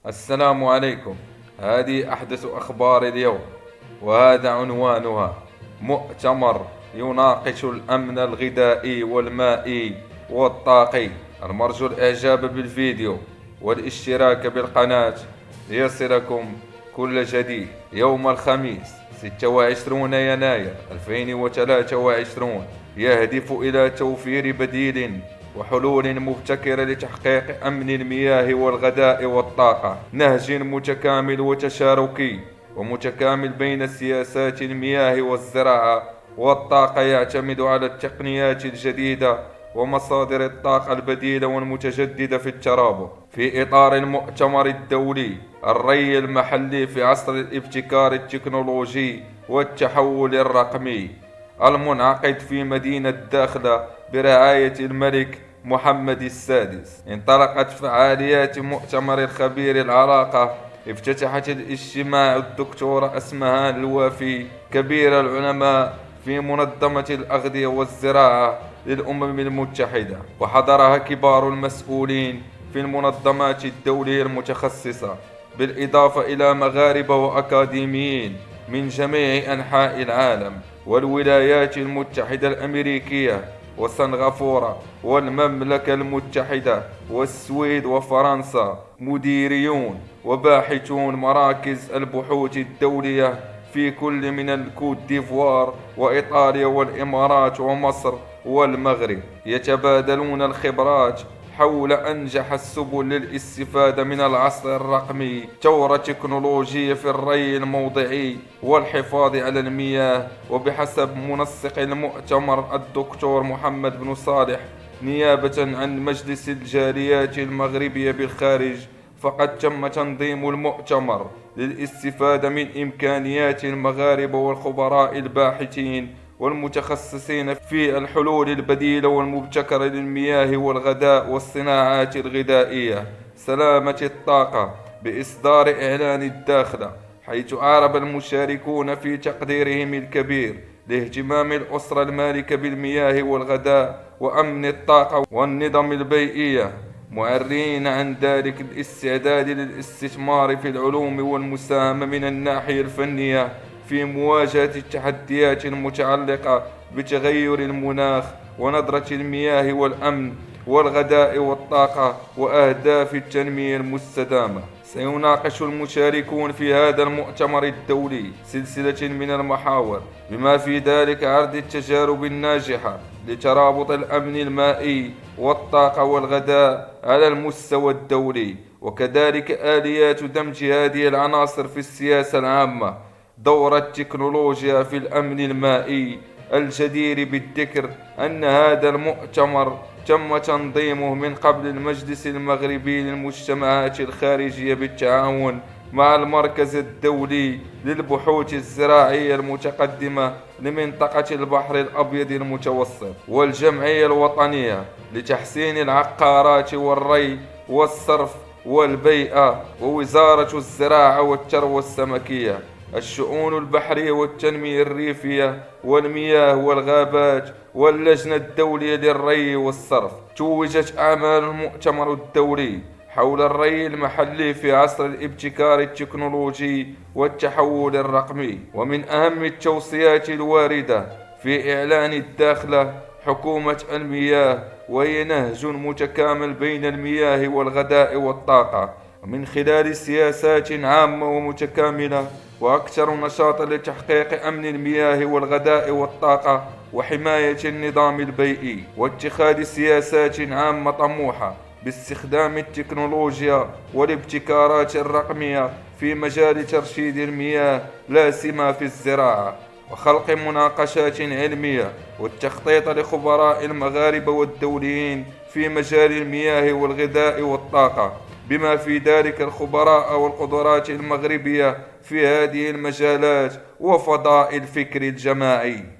السلام عليكم. هذه أحدث أخبار اليوم، وهذا عنوانها: مؤتمر يناقش الأمن الغذائي والمائي والطاقي. المرجو الإعجاب بالفيديو والاشتراك بالقناة ليصلكم كل جديد. يوم الخميس 26 يناير 2023 يهدف إلى توفير بديل وحلول مبتكرة لتحقيق أمن المياه والغذاء والطاقة. نهج متكامل وتشاركي ومتكامل بين سياسات المياه والزراعة والطاقة، يعتمد على التقنيات الجديدة ومصادر الطاقة البديلة والمتجددة في الترابط. في إطار المؤتمر الدولي الري المحلي في عصر الابتكار التكنولوجي والتحول الرقمي، المنعقد في مدينة داخلة برعاية الملك محمد السادس، انطلقت فعاليات مؤتمر الخبير العلاقة. افتتحت الاجتماع الدكتورة أسمهان الوافي، كبير العلماء في منظمة الأغذية والزراعة للأمم المتحدة، وحضرها كبار المسؤولين في المنظمات الدولية المتخصصة، بالإضافة إلى مغاربة وأكاديميين من جميع أنحاء العالم والولايات المتحدة الأمريكية وسنغافورة والمملكة المتحدة والسويد وفرنسا. مديريون وباحثون مراكز البحوث الدولية في كل من الكوت ديفوار وإيطاليا والإمارات ومصر والمغرب يتبادلون الخبرات حول أنجح السبل للاستفادة من العصر الرقمي، ثورة تكنولوجية في الري الموضعي والحفاظ على المياه. وبحسب منسق المؤتمر الدكتور محمد بن صالح نيابة عن مجلس الجاليات المغربية بالخارج، فقد تم تنظيم المؤتمر للاستفادة من إمكانيات المغاربة والخبراء الباحثين والمتخصصين في الحلول البديلة والمبتكرة للمياه والغذاء والصناعات الغذائية. سلامة الطاقة بإصدار إعلان الداخلة، حيث أعرب المشاركون في تقديرهم الكبير لاهتمام الأسرة المالكة بالمياه والغذاء وأمن الطاقة والنظم البيئية، معرين عن ذلك الاستعداد للاستثمار في العلوم والمساهمة من الناحية الفنية في مواجهة التحديات المتعلقة بتغير المناخ ونظرة المياه والأمن والغذاء والطاقة وأهداف التنمية المستدامة. سيناقش المشاركون في هذا المؤتمر الدولي سلسلة من المحاور، بما في ذلك عرض التجارب الناجحة لترابط الأمن المائي والطاقة والغذاء على المستوى الدولي، وكذلك آليات دمج هذه العناصر في السياسة العامة. دور التكنولوجيا في الأمن المائي. الجدير بالذكر أن هذا المؤتمر تم تنظيمه من قبل المجلس المغربي للمجتمعات الخارجية بالتعاون مع المركز الدولي للبحوث الزراعية المتقدمة لمنطقة البحر الأبيض المتوسط، والجمعية الوطنية لتحسين العقارات والري والصرف والبيئة، ووزارة الزراعة والثروة السمكية، الشؤون البحرية والتنمية الريفية والمياه والغابات، واللجنة الدولية للري والصرف. توجت أعمال المؤتمر الدولي حول الري المحلي في عصر الابتكار التكنولوجي والتحول الرقمي. ومن أهم التوصيات الواردة في إعلان الداخلة حكومة المياه، وهي نهج متكامل بين المياه والغذاء والطاقة من خلال سياسات عامة ومتكاملة وأكثر نشاطا لتحقيق أمن المياه والغذاء والطاقة وحماية النظام البيئي، واتخاذ سياسات عامة طموحة باستخدام التكنولوجيا والابتكارات الرقمية في مجال ترشيد المياه لا سيما في الزراعة، وخلق مناقشات علمية والتخطيط لخبراء المغاربة والدوليين في مجال المياه والغذاء والطاقة، بما في ذلك الخبراء والقدرات المغربية في هذه المجالات وفضاء الفكر الجماعي.